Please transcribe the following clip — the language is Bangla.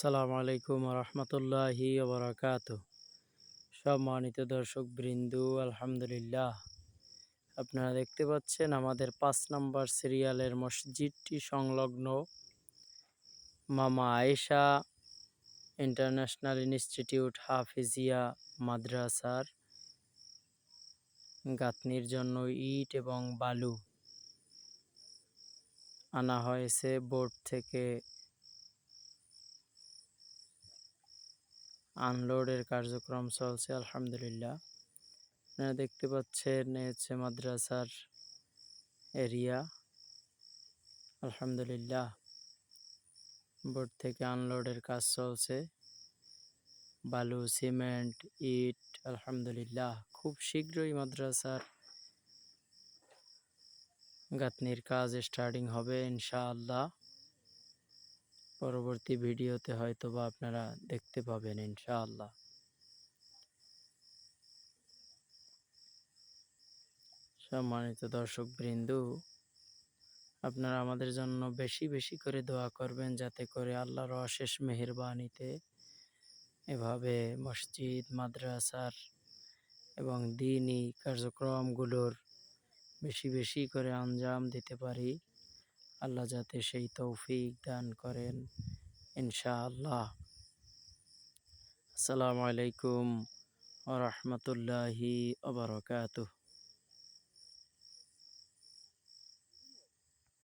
আসসালামু আলাইকুম রহমতুল্লাহি ওবরাকাতু। সম্মানিত দর্শক বৃন্দু, আলহামদুলিল্লাহ, আপনারা দেখতে পাচ্ছেন আমাদের 5 নম্বর সিরিয়ালের মসজিদটি সংলগ্ন মামা আয়েশা ইন্টারন্যাশনাল ইনস্টিটিউট হাফিজিয়া মাদ্রাসার গাঁথনির জন্য ইট এবং বালু আনা হয়েছে বোর্ড থেকে। আনলোডের কার্যক্রম চলছে আলহামদুলিল্লাহ। আপনারা দেখতে পাচ্ছেন হচ্ছে মাদ্রাসার এরিয়া। আলহামদুলিল্লাহ, বোর্ড থেকে আনলোডের কাজ চলছে। বালু, সিমেন্ট, ইট, আলহামদুলিল্লাহ খুব শীঘ্রই মাদ্রাসার গাঁথনির কাজ স্টার্টিং হবে ইনশাআল্লাহ। পরবর্তী ভিডিওতে হয়তোবা আপনারা দেখতে পাবেন ইনশাআল্লাহ। সম্মানিত দর্শক বৃন্দু, আপনারা আমাদের জন্য বেশি বেশি করে দোয়া করবেন, যাতে করে আল্লাহর অশেষ মেহেরবানিতে এভাবে মসজিদ, মাদ্রাসার এবং দ্বীনি কার্যক্রমগুলোর বেশি বেশি করে আঞ্জাম দিতে পারি। আল্লাহ যাতে সেই তৌফিক দান করেন ইনশাআল্লাহ। আসসালামু আলাইকুম ওয়া রাহমাতুল্লাহি ওয়া বারাকাতুহু।